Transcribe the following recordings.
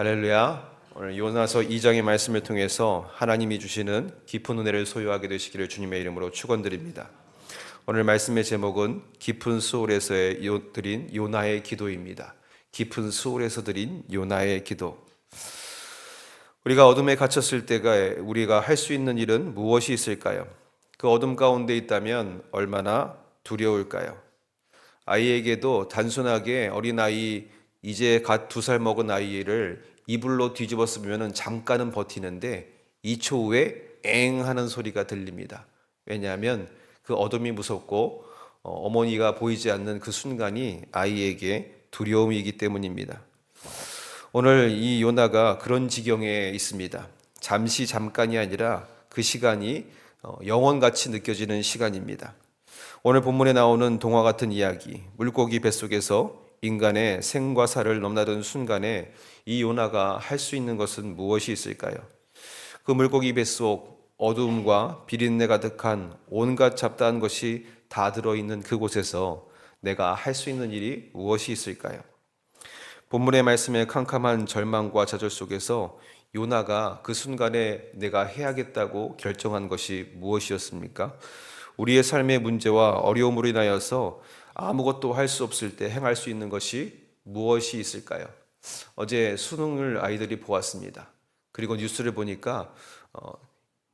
할렐루야. 오늘 요나서 2장의 말씀을 통해서 하나님이 주시는 깊은 은혜를 소유하게 되시기를 주님의 이름으로 축원드립니다. 오늘 말씀의 제목은 깊은 수월에서 드린 요나의 기도입니다. 깊은 수월에서 드린 요나의 기도. 우리가 어둠에 갇혔을 때가 우리가 할 수 있는 일은 무엇이 있을까요? 그 어둠 가운데 있다면 얼마나 두려울까요? 아이에게도 단순하게 어린아이 이제 갓 2살 먹은 아이를 이불로 뒤집어 쓰면 잠깐은 버티는데 2초 후에 엥 하는 소리가 들립니다. 왜냐하면 그 어둠이 무섭고 어머니가 보이지 않는 그 순간이 아이에게 두려움이기 때문입니다. 오늘 이 요나가 그런 지경에 있습니다. 잠깐이 아니라 그 시간이 영원같이 느껴지는 시간입니다. 오늘 본문에 나오는 동화 같은 이야기, 물고기 뱃속에서 인간의 생과 사를 넘나드는 순간에 이 요나가 할 수 있는 것은 무엇이 있을까요? 그 물고기 뱃속 어두움과 비린내 가득한 온갖 잡다한 것이 다 들어있는 그곳에서 내가 할 수 있는 일이 무엇이 있을까요? 본문의 말씀의 캄캄한 절망과 좌절 속에서 요나가 그 순간에 내가 해야겠다고 결정한 것이 무엇이었습니까? 우리의 삶의 문제와 어려움으로 인하여서 아무것도 할 수 없을 때 행할 수 있는 것이 무엇이 있을까요? 어제 수능을 아이들이 보았습니다. 그리고 뉴스를 보니까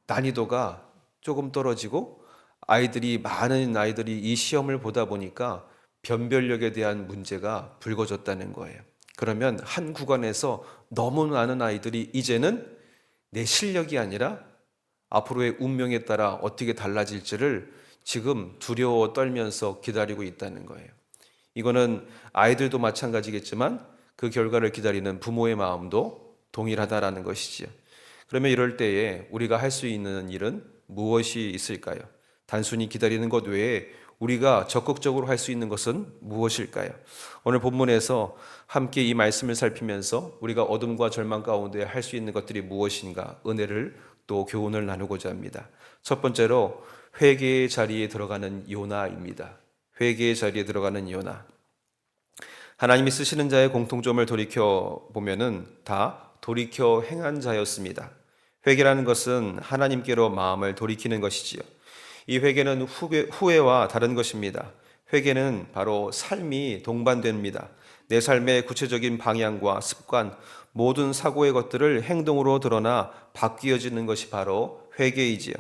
난이도가 조금 떨어지고 많은 아이들이 이 시험을 보다 보니까 변별력에 대한 문제가 불거졌다는 거예요. 그러면 한 구간에서 너무 많은 아이들이 이제는 내 실력이 아니라 앞으로의 운명에 따라 어떻게 달라질지를 지금 두려워 떨면서 기다리고 있다는 거예요. 이거는 아이들도 마찬가지겠지만 그 결과를 기다리는 부모의 마음도 동일하다라는 것이지요. 그러면 이럴 때에 우리가 할 수 있는 일은 무엇이 있을까요? 단순히 기다리는 것 외에 우리가 적극적으로 할 수 있는 것은 무엇일까요? 오늘 본문에서 함께 이 말씀을 살피면서 우리가 어둠과 절망 가운데 할 수 있는 것들이 무엇인가 은혜를 또 교훈을 나누고자 합니다. 첫 번째로 회개의 자리에 들어가는 요나입니다. 회개의 자리에 들어가는 요나. 하나님이 쓰시는 자의 공통점을 돌이켜 보면은 다 돌이켜 행한 자였습니다. 회개라는 것은 하나님께로 마음을 돌이키는 것이지요. 이 회개는 후회와 다른 것입니다. 회개는 바로 삶이 동반됩니다. 내 삶의 구체적인 방향과 습관, 모든 사고의 것들을 행동으로 드러나 바뀌어지는 것이 바로 회개이지요.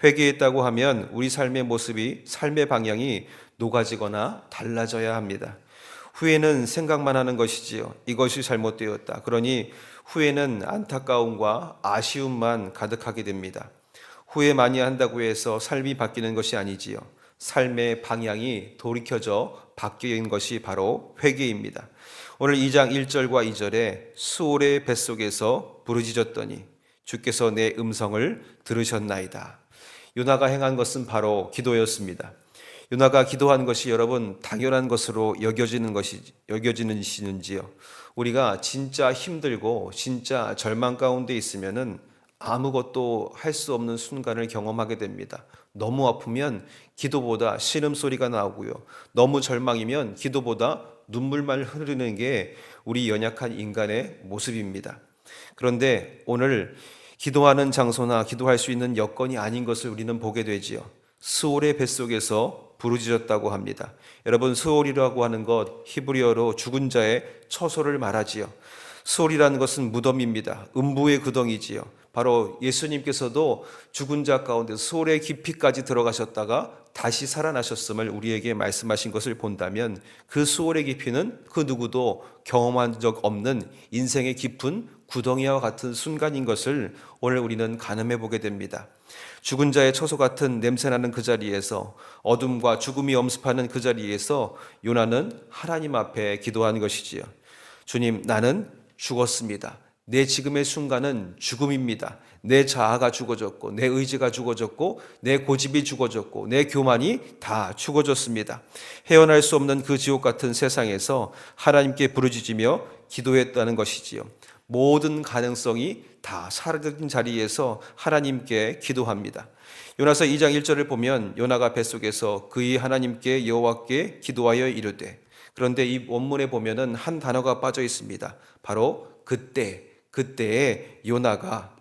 회개했다고 하면 우리 삶의 모습이, 삶의 방향이 녹아지거나 달라져야 합니다. 후회는 생각만 하는 것이지요. 이것이 잘못되었다. 그러니 후회는 안타까움과 아쉬움만 가득하게 됩니다. 후회 많이 한다고 해서 삶이 바뀌는 것이 아니지요. 삶의 방향이 돌이켜져 바뀐 것이 바로 회개입니다. 오늘 2장 1절과 2절에 수올의 뱃속에서 부르짖었더니 주께서 내 음성을 들으셨나이다. 요나가 행한 것은 바로 기도였습니다. 요나가 기도한 것이 여러분 당연한 것으로 여겨지는지요. 우리가 진짜 힘들고 진짜 절망 가운데 있으면은 아무것도 할 수 없는 순간을 경험하게 됩니다. 너무 아프면 기도보다 신음소리가 나오고요. 너무 절망이면 기도보다 눈물만 흐르는 게 우리 연약한 인간의 모습입니다. 그런데 오늘 기도하는 장소나 기도할 수 있는 여건이 아닌 것을 우리는 보게 되지요. 스올의 뱃속에서 부르짖었다고 합니다. 여러분, 스올이라고 하는 것 히브리어로 죽은 자의 처소를 말하지요. 스올이라는 것은 무덤입니다. 음부의 구덩이지요. 바로 예수님께서도 죽은 자 가운데 스올의 깊이까지 들어가셨다가 다시 살아나셨음을 우리에게 말씀하신 것을 본다면 그 스올의 깊이는 그 누구도 경험한 적 없는 인생의 깊은 구덩이와 같은 순간인 것을 오늘 우리는 가늠해 보게 됩니다. 죽은 자의 처소 같은 냄새나는 그 자리에서, 어둠과 죽음이 엄습하는 그 자리에서 요나는 하나님 앞에 기도한 것이지요. 주님, 나는 죽었습니다. 내 지금의 순간은 죽음입니다. 내 자아가 죽어졌고, 내 의지가 죽어졌고, 내 고집이 죽어졌고, 내 교만이 다 죽어졌습니다. 헤어날 수 없는 그 지옥 같은 세상에서 하나님께 부르짖으며 기도했다는 것이지요. 모든 가능성이 다 사라진 자리에서 하나님께 기도합니다. 요나서 2장 1절을 보면 요나가 뱃속에서 그의 하나님께 여호와께 기도하여 이르되, 그런데 이 원문에 보면은 한 단어가 빠져 있습니다. 바로 그때에 요나가,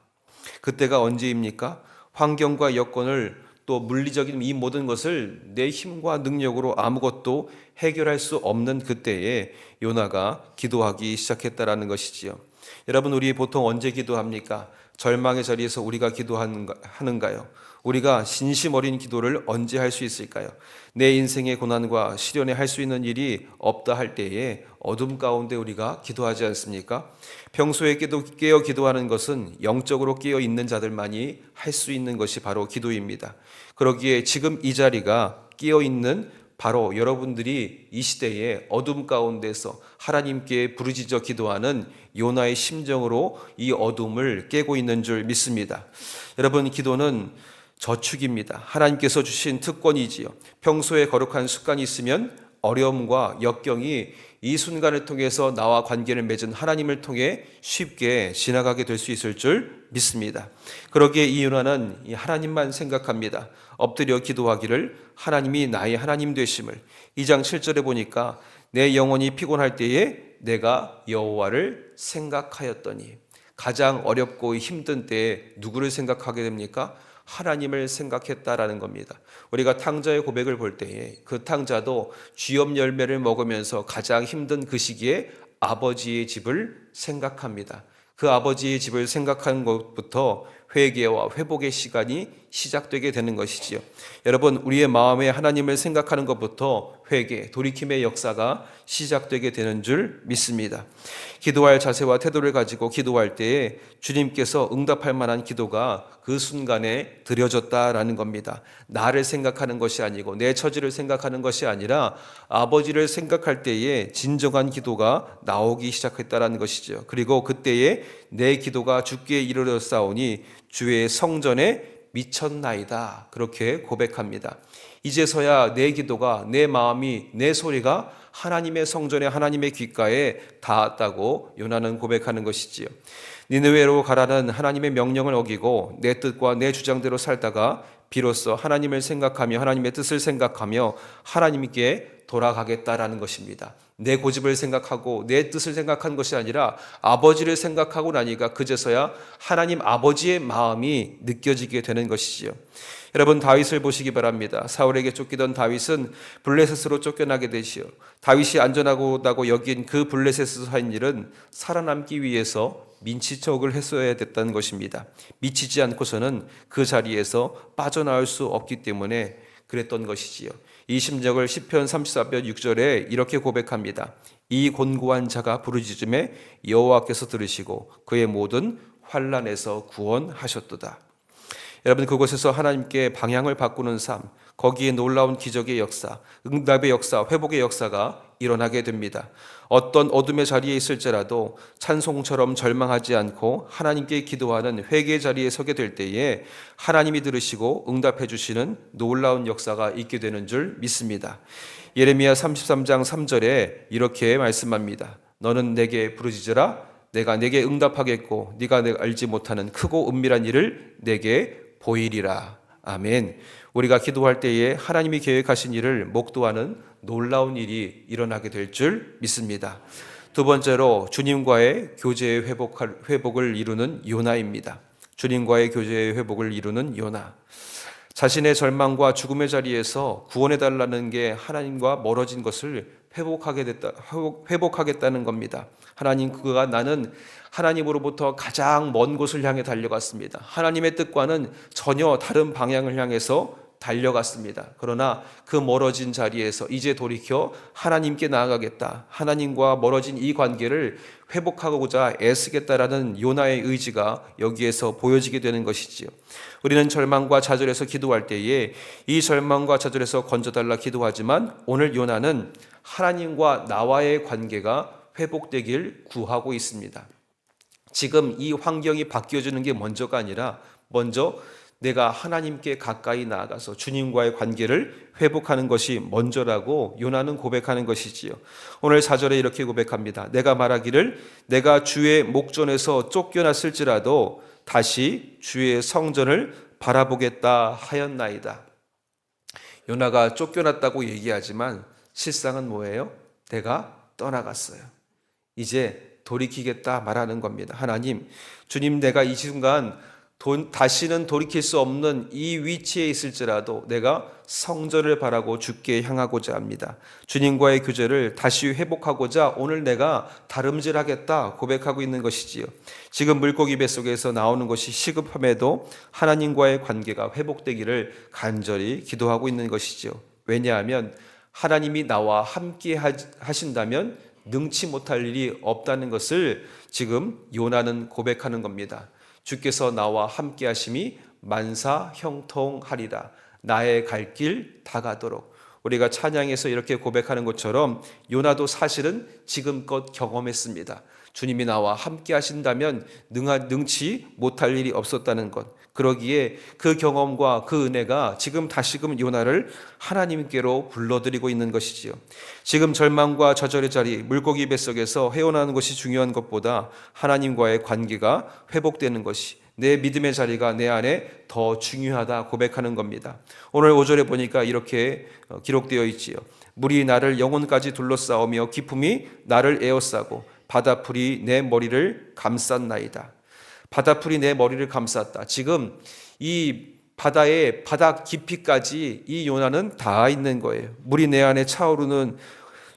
그때가 언제입니까? 환경과 여건을 또 물리적인 이 모든 것을 내 힘과 능력으로 아무것도 해결할 수 없는 그때에 요나가 기도하기 시작했다라는 것이지요. 여러분, 우리 보통 언제 기도합니까? 절망의 자리에서 우리가 기도하는가요? 우리가 진심 어린 기도를 언제 할 수 있을까요? 내 인생의 고난과 시련에 할 수 있는 일이 없다 할 때에 어둠 가운데 우리가 기도하지 않습니까? 평소에 깨어 기도하는 것은 영적으로 깨어 있는 자들만이 할 수 있는 것이 바로 기도입니다. 그러기에 지금 이 자리가 깨어 있는 바로 여러분들이 이 시대에 어둠 가운데서 하나님께 부르짖어 기도하는 요나의 심정으로 이 어둠을 깨고 있는 줄 믿습니다. 여러분, 기도는 저축입니다. 하나님께서 주신 특권이지요. 평소에 거룩한 습관이 있으면 어려움과 역경이 이 순간을 통해서 나와 관계를 맺은 하나님을 통해 쉽게 지나가게 될 수 있을 줄 믿습니다. 그러기에 이 요나는 이 하나님만 생각합니다. 엎드려 기도하기를 하나님이 나의 하나님 되심을. 2장 7절에 보니까 내 영혼이 피곤할 때에 내가 여호와를 생각하였더니, 가장 어렵고 힘든 때에 누구를 생각하게 됩니까? 하나님을 생각했다라는 겁니다. 우리가 탕자의 고백을 볼 때에 그 탕자도 쥐업 열매를 먹으면서 가장 힘든 그 시기에 아버지의 집을 생각합니다. 그 아버지의 집을 생각하는 것부터 회개와 회복의 시간이 시작되게 되는 것이지요. 여러분, 우리의 마음에 하나님을 생각하는 것부터 회개, 돌이킴의 역사가 시작되게 되는 줄 믿습니다. 기도할 자세와 태도를 가지고 기도할 때에 주님께서 응답할 만한 기도가 그 순간에 드려졌다라는 겁니다. 나를 생각하는 것이 아니고 내 처지를 생각하는 것이 아니라 아버지를 생각할 때에 진정한 기도가 나오기 시작했다라는 것이죠. 그리고 그때에 내 기도가 주께 이르렀사오니 주의 성전에 미쳤나이다, 그렇게 고백합니다. 이제서야 내 기도가, 내 마음이, 내 소리가 하나님의 성전에, 하나님의 귓가에 닿았다고 요나는 고백하는 것이지요. 니느웨로 가라는 하나님의 명령을 어기고 내 뜻과 내 주장대로 살다가 비로소 하나님을 생각하며 하나님의 뜻을 생각하며 하나님께 돌아가겠다라는 것입니다. 내 고집을 생각하고 내 뜻을 생각한 것이 아니라 아버지를 생각하고 나니까 그제서야 하나님 아버지의 마음이 느껴지게 되는 것이지요. 여러분, 다윗을 보시기 바랍니다. 사울에게 쫓기던 다윗은 블레셋으로 쫓겨나게 되시요. 다윗이 안전하다고 여긴 그 블레셋에서 한 일은 살아남기 위해서 민치척을 했어야 됐다는 것입니다. 미치지 않고서는 그 자리에서 빠져나올 수 없기 때문에 그랬던 것이지요. 이 심정을 시편 34편 6절에 이렇게 고백합니다. 이 곤고한 자가 부르짖음에 여호와께서 들으시고 그의 모든 환난에서 구원하셨도다. 여러분, 그곳에서 하나님께 방향을 바꾸는 삶, 거기에 놀라운 기적의 역사, 응답의 역사, 회복의 역사가 일어나게 됩니다. 어떤 어둠의 자리에 있을지라도 찬송처럼 절망하지 않고 하나님께 기도하는 회개의 자리에 서게 될 때에 하나님이 들으시고 응답해 주시는 놀라운 역사가 있게 되는 줄 믿습니다. 예레미야 33장 3절에 이렇게 말씀합니다. 너는 내게 부르짖으라. 내가 내게 응답하겠고 네가 내가 알지 못하는 크고 은밀한 일을 내게 보이리라. 아멘. 우리가 기도할 때에 하나님이 계획하신 일을 목도하는 놀라운 일이 일어나게 될 줄 믿습니다. 두 번째로 주님과의 교제의 회복을 이루는 요나입니다. 주님과의 교제의 회복을 이루는 요나. 자신의 절망과 죽음의 자리에서 구원해달라는 게 하나님과 멀어진 것을 회복하겠다는 겁니다. 하나님, 나는 하나님으로부터 가장 먼 곳을 향해 달려갔습니다. 하나님의 뜻과는 전혀 다른 방향을 향해서 달려갔습니다. 그러나 그 멀어진 자리에서 이제 돌이켜 하나님께 나아가겠다. 하나님과 멀어진 이 관계를 회복하고자 애쓰겠다라는 요나의 의지가 여기에서 보여지게 되는 것이지요. 우리는 절망과 좌절에서 기도할 때에 이 절망과 좌절에서 건져달라 기도하지만 오늘 요나는 하나님과 나와의 관계가 회복되길 구하고 있습니다. 지금 이 환경이 바뀌어지는 게 먼저가 아니라 먼저 내가 하나님께 가까이 나아가서 주님과의 관계를 회복하는 것이 먼저라고 요나는 고백하는 것이지요. 오늘 4절에 이렇게 고백합니다. 내가 말하기를 내가 주의 목전에서 쫓겨났을지라도 다시 주의 성전을 바라보겠다 하였나이다. 요나가 쫓겨났다고 얘기하지만 실상은 뭐예요? 내가 떠나갔어요. 이제 돌이키겠다 말하는 겁니다. 하나님, 주님, 내가 이 순간 다시는 돌이킬 수 없는 이 위치에 있을지라도 내가 성전을 바라고 주께 향하고자 합니다. 주님과의 교제를 다시 회복하고자 오늘 내가 다름질하겠다 고백하고 있는 것이지요. 지금 물고기 뱃속에서 나오는 것이 시급함에도 하나님과의 관계가 회복되기를 간절히 기도하고 있는 것이지요. 왜냐하면 하나님이 나와 함께 하신다면 능치 못할 일이 없다는 것을 지금 요나는 고백하는 겁니다. 주께서 나와 함께 하심이 만사 형통하리라. 나의 갈 길 다 가도록. 우리가 찬양에서 이렇게 고백하는 것처럼 요나도 사실은 지금껏 경험했습니다. 주님이 나와 함께 하신다면 능치 못할 일이 없었다는 것. 그러기에 그 경험과 그 은혜가 지금 다시금 요나를 하나님께로 불러들이고 있는 것이지요. 지금 절망과 좌절의 자리, 물고기 뱃속에서 헤어나는 것이 중요한 것보다 하나님과의 관계가 회복되는 것이, 내 믿음의 자리가 내 안에 더 중요하다 고백하는 겁니다. 오늘 5절에 보니까 이렇게 기록되어 있지요. 물이 나를 영혼까지 둘러싸우며 기품이 나를 에워싸고 바다풀이 내 머리를 감쌌나이다. 바다풀이 내 머리를 감쌌다. 지금 이 바다의 바닥 깊이까지 이 요나는 닿아 있는 거예요. 물이 내 안에 차오르는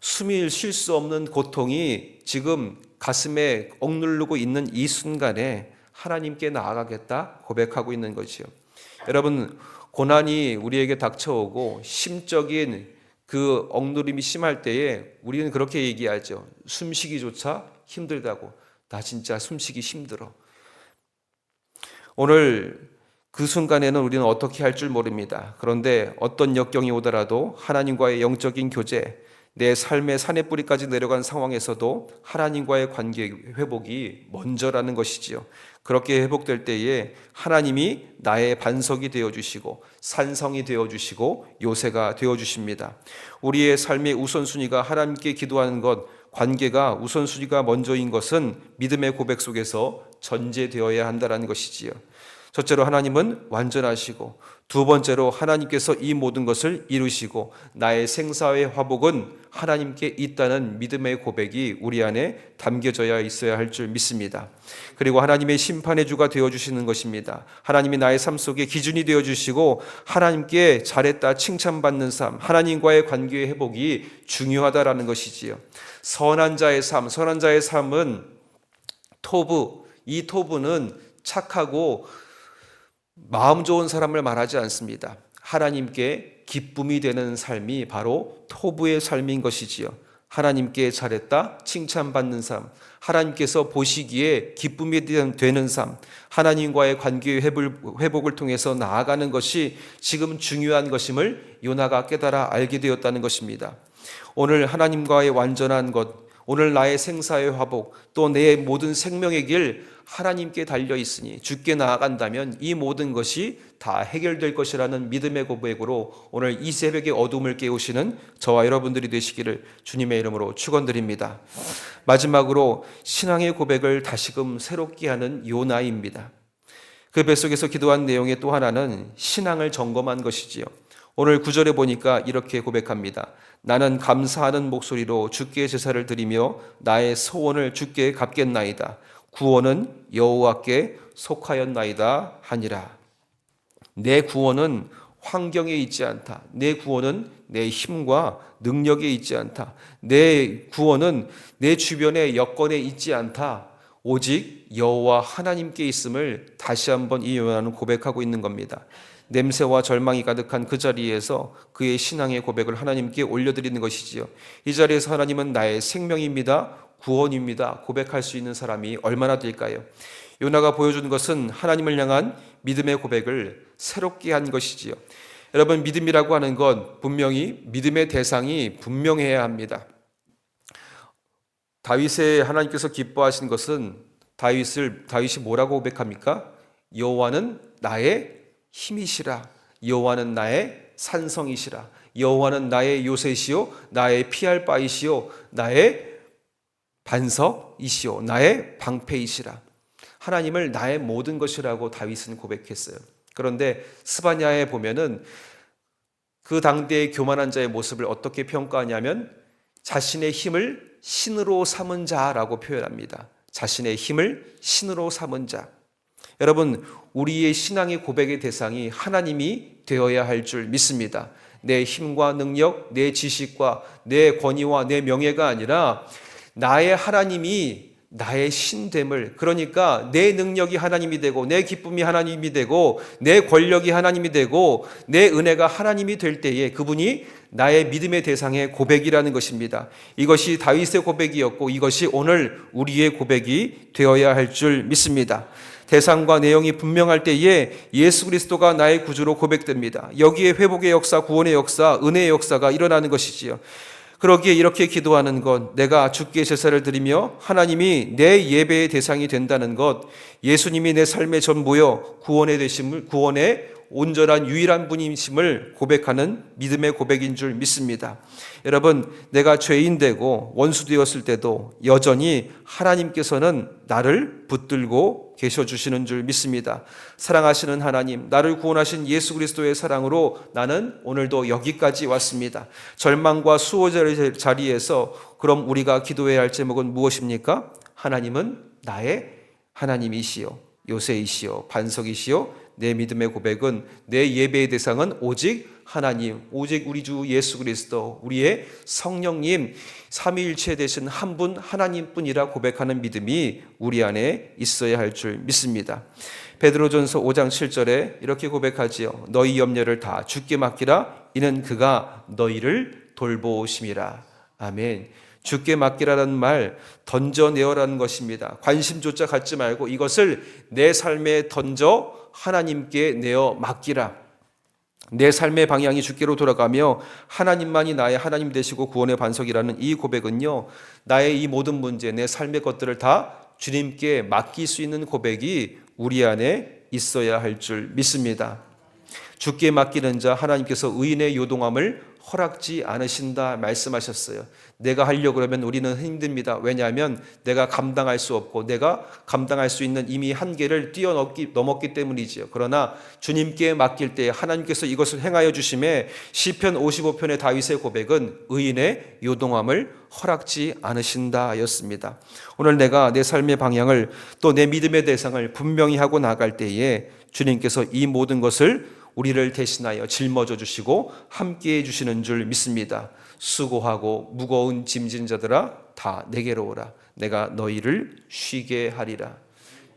숨을 쉴 수 없는 고통이 지금 가슴에 억누르고 있는 이 순간에 하나님께 나아가겠다 고백하고 있는 거지요. 여러분, 고난이 우리에게 닥쳐오고 심적인 그 억누름이 심할 때에 우리는 그렇게 얘기하죠. 숨쉬기조차 힘들다고. 나 진짜 숨쉬기 힘들어. 오늘 그 순간에는 우리는 어떻게 할 줄 모릅니다. 그런데 어떤 역경이 오더라도 하나님과의 영적인 교제, 내 삶의 산해뿌리까지 내려간 상황에서도 하나님과의 관계 회복이 먼저라는 것이지요. 그렇게 회복될 때에 하나님이 나의 반석이 되어주시고 산성이 되어주시고 요새가 되어주십니다. 우리의 삶의 우선순위가 하나님께 기도하는 것, 관계가 우선순위가 먼저인 것은 믿음의 고백 속에서 전제되어야 한다는 것이지요. 첫째로 하나님은 완전하시고, 두 번째로 하나님께서 이 모든 것을 이루시고 나의 생사의 화복은 하나님께 있다는 믿음의 고백이 우리 안에 담겨져야 있어야 할 줄 믿습니다. 그리고 하나님의 심판의 주가 되어주시는 것입니다. 하나님이 나의 삶 속에 기준이 되어주시고 하나님께 잘했다 칭찬받는 삶, 하나님과의 관계의 회복이 중요하다라는 것이지요. 선한 자의 삶은 토부, 이 토부는 착하고 마음 좋은 사람을 말하지 않습니다. 하나님께 기쁨이 되는 삶이 바로 토부의 삶인 것이지요. 하나님께 잘했다 칭찬받는 삶, 하나님께서 보시기에 기쁨이 되는 삶, 하나님과의 관계의 회복을 통해서 나아가는 것이 지금 중요한 것임을 요나가 깨달아 알게 되었다는 것입니다. 오늘 하나님과의 완전한 것, 오늘 나의 생사의 화복, 또 내 모든 생명의 길 하나님께 달려 있으니 주께 나아간다면 이 모든 것이 다 해결될 것이라는 믿음의 고백으로 오늘 이 새벽에 어둠을 깨우시는 저와 여러분들이 되시기를 주님의 이름으로 축원드립니다. 마지막으로 신앙의 고백을 다시금 새롭게 하는 요나입니다. 그 뱃속에서 기도한 내용의 또 하나는 신앙을 점검한 것이지요. 오늘 9절에 보니까 이렇게 고백합니다. 나는 감사하는 목소리로 주께 제사를 드리며 나의 소원을 주께 갚겠나이다. 구원은 여호와께 속하였나이다 하니라. 내 구원은 환경에 있지 않다. 내 구원은 내 힘과 능력에 있지 않다. 내 구원은 내 주변의 여건에 있지 않다. 오직 여호와 하나님께 있음을 다시 한번 이 요나는 고백하고 있는 겁니다. 냄새와 절망이 가득한 그 자리에서 그의 신앙의 고백을 하나님께 올려드리는 것이지요. 이 자리에서 하나님은 나의 생명입니다, 구원입니다 고백할 수 있는 사람이 얼마나 될까요? 요나가 보여준 것은 하나님을 향한 믿음의 고백을 새롭게 한 것이지요. 여러분, 믿음이라고 하는 건 분명히 믿음의 대상이 분명해야 합니다. 다윗의 하나님께서 기뻐하신 것은 다윗이 뭐라고 고백합니까? 여호와는 나의 힘이시라. 여호와는 나의 산성이시라. 여호와는 나의 요새시요 나의 피할 바이시요 나의 반석이시요 나의 방패이시라. 하나님을 나의 모든 것이라고 다윗은 고백했어요. 그런데 스바냐에 보면은 그 당대의 교만한 자의 모습을 어떻게 평가하냐면 자신의 힘을 신으로 삼은 자라고 표현합니다. 자신의 힘을 신으로 삼은 자. 여러분, 우리의 신앙의 고백의 대상이 하나님이 되어야 할 줄 믿습니다. 내 힘과 능력, 내 지식과 내 권위와 내 명예가 아니라 나의 하나님이 나의 신됨을, 그러니까 내 능력이 하나님이 되고 내 기쁨이 하나님이 되고 내 권력이 하나님이 되고 내 은혜가 하나님이 될 때에 그분이 나의 믿음의 대상의 고백이라는 것입니다. 이것이 다윗의 고백이었고 이것이 오늘 우리의 고백이 되어야 할 줄 믿습니다. 대상과 내용이 분명할 때에 예수 그리스도가 나의 구주로 고백됩니다. 여기에 회복의 역사, 구원의 역사, 은혜의 역사가 일어나는 것이지요. 그러기에 이렇게 기도하는 것, 내가 주께 제사를 드리며 하나님이 내 예배의 대상이 된다는 것, 예수님이 내 삶의 전부여 구원의 온전한 유일한 분이심을 고백하는 믿음의 고백인 줄 믿습니다. 여러분, 내가 죄인 되고 원수 되었을 때도 여전히 하나님께서는 나를 붙들고 계셔 주시는 줄 믿습니다. 사랑하시는 하나님, 나를 구원하신 예수 그리스도의 사랑으로 나는 오늘도 여기까지 왔습니다. 절망과 수호자의 자리에서 그럼 우리가 기도해야 할 제목은 무엇입니까? 하나님은 나의 하나님이시요, 요새이시요, 반석이시요, 내 믿음의 고백은, 내 예배의 대상은 오직 하나님, 오직 우리 주 예수 그리스도, 우리의 성령님, 삼위일체 되신 한 분 하나님뿐이라 고백하는 믿음이 우리 안에 있어야 할 줄 믿습니다. 베드로전서 5장 7절에 이렇게 고백하지요. 너희 염려를 다 주께 맡기라. 이는 그가 너희를 돌보심이라. 아멘. 주께 맡기라는 말, 던져내어라는 것입니다. 관심조차 갖지 말고 이것을 내 삶에 던져 하나님께 내어 맡기라. 내 삶의 방향이 주께로 돌아가며 하나님만이 나의 하나님 되시고 구원의 반석이라는 이 고백은요, 나의 이 모든 문제, 내 삶의 것들을 다 주님께 맡길 수 있는 고백이 우리 안에 있어야 할 줄 믿습니다. 주께 맡기는 자 하나님께서 의인의 요동함을 허락지 않으신다 말씀하셨어요. 내가 하려고 그러면 우리는 힘듭니다. 왜냐하면 내가 감당할 수 없고 내가 감당할 수 있는 이미 한계를 넘었기 때문이지요. 그러나 주님께 맡길 때 하나님께서 이것을 행하여 주심에 시편 55편의 다윗의 고백은 의인의 요동함을 허락지 않으신다 였습니다. 오늘 내가 내 삶의 방향을 또 내 믿음의 대상을 분명히 하고 나갈 때에 주님께서 이 모든 것을 우리를 대신하여 짊어져 주시고 함께해 주시는 줄 믿습니다. 수고하고 무거운 짐진 자들아 다 내게로 오라. 내가 너희를 쉬게 하리라.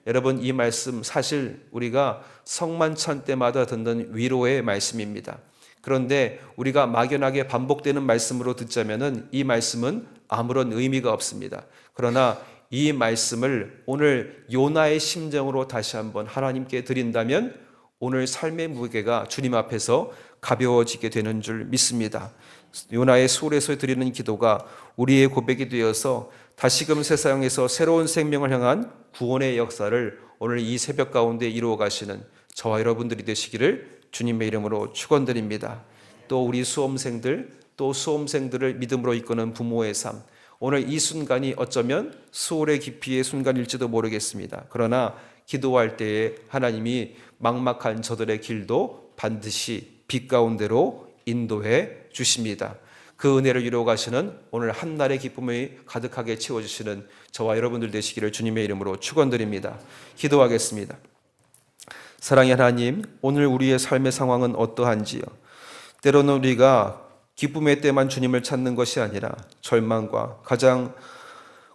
여러분, 이 말씀 사실 우리가 성만찬 때마다 듣는 위로의 말씀입니다. 그런데 우리가 막연하게 반복되는 말씀으로 듣자면은 이 말씀은 아무런 의미가 없습니다. 그러나 이 말씀을 오늘 요나의 심정으로 다시 한번 하나님께 드린다면 오늘 삶의 무게가 주님 앞에서 가벼워지게 되는 줄 믿습니다. 요나의 소홀에서 드리는 기도가 우리의 고백이 되어서 다시금 세상에서 새로운 생명을 향한 구원의 역사를 오늘 이 새벽 가운데 이루어 가시는 저와 여러분들이 되시기를 주님의 이름으로 축원드립니다. 또 우리 수험생들, 또 수험생들을 믿음으로 이끄는 부모의 삶, 오늘 이 순간이 어쩌면 수월의 깊이의 순간일지도 모르겠습니다. 그러나 기도할 때에 하나님이 막막한 저들의 길도 반드시 빛 가운데로 인도해 주십니다. 그 은혜를 이루어 가시는 오늘 한날의 기쁨이 가득하게 채워주시는 저와 여러분들 되시기를 주님의 이름으로 축원드립니다. 기도하겠습니다. 사랑의 하나님, 오늘 우리의 삶의 상황은 어떠한지요? 때로는 우리가 기쁨의 때만 주님을 찾는 것이 아니라 절망과 가장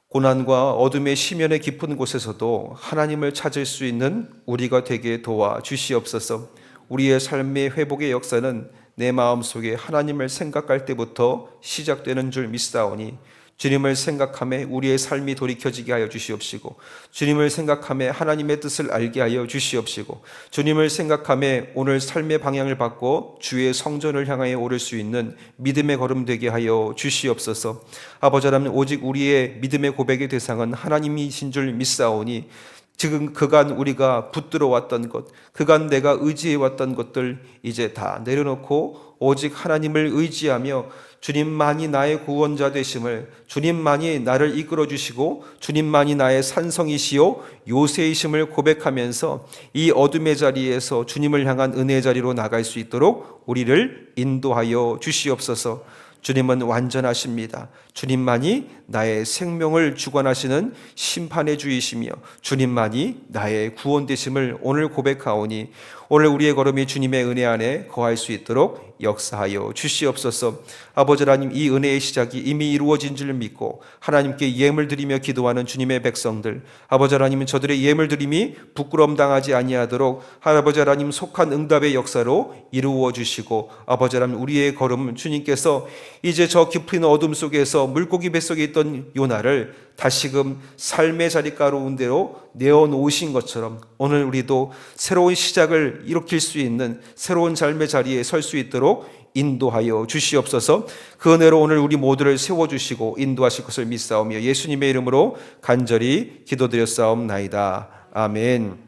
고난과 어둠의 심연의 깊은 곳에서도 하나님을 찾을 수 있는 우리가 되게 도와 주시옵소서. 우리의 삶의 회복의 역사는 내 마음속에 하나님을 생각할 때부터 시작되는 줄 믿사오니 주님을 생각하며 우리의 삶이 돌이켜지게 하여 주시옵시고, 주님을 생각하며 하나님의 뜻을 알게 하여 주시옵시고, 주님을 생각하며 오늘 삶의 방향을 바꿔 주의 성전을 향하여 오를 수 있는 믿음의 걸음 되게 하여 주시옵소서. 아버지 하나님, 오직 우리의 믿음의 고백의 대상은 하나님이신 줄 믿사오니 지금 그간 우리가 붙들어 왔던 것, 그간 내가 의지해 왔던 것들 이제 다 내려놓고 오직 하나님을 의지하며 주님만이 나의 구원자 되심을, 주님만이 나를 이끌어 주시고 주님만이 나의 산성이시요 요새이심을 고백하면서 이 어둠의 자리에서 주님을 향한 은혜의 자리로 나갈 수 있도록 우리를 인도하여 주시옵소서. 주님은 완전하십니다. 주님만이 나의 생명을 주관하시는 심판의 주이시며 주님만이 나의 구원 되심을 오늘 고백하오니 오늘 우리의 걸음이 주님의 은혜 안에 거할 수 있도록 역사하여 주시옵소서. 아버지 하나님, 이 은혜의 시작이 이미 이루어진 줄 믿고 하나님께 예물 드리며 기도하는 주님의 백성들, 아버지 하나님은 저들의 예물 드림이 부끄러움 당하지 아니하도록 아버지 하나님 속한 응답의 역사로 이루어 주시고, 아버지 하나님 우리의 걸음 주님께서 이제 저 깊은 어둠 속에서 물고기 뱃속에 있던 요나를 다시금 삶의 자리 가운데로 내어놓으신 것처럼 오늘 우리도 새로운 시작을 일으킬 수 있는 새로운 삶의 자리에 설 수 있도록 인도하여 주시옵소서. 그 은혜로 오늘 우리 모두를 세워주시고 인도하실 것을 믿사오며 예수님의 이름으로 간절히 기도드렸사옵나이다. 아멘.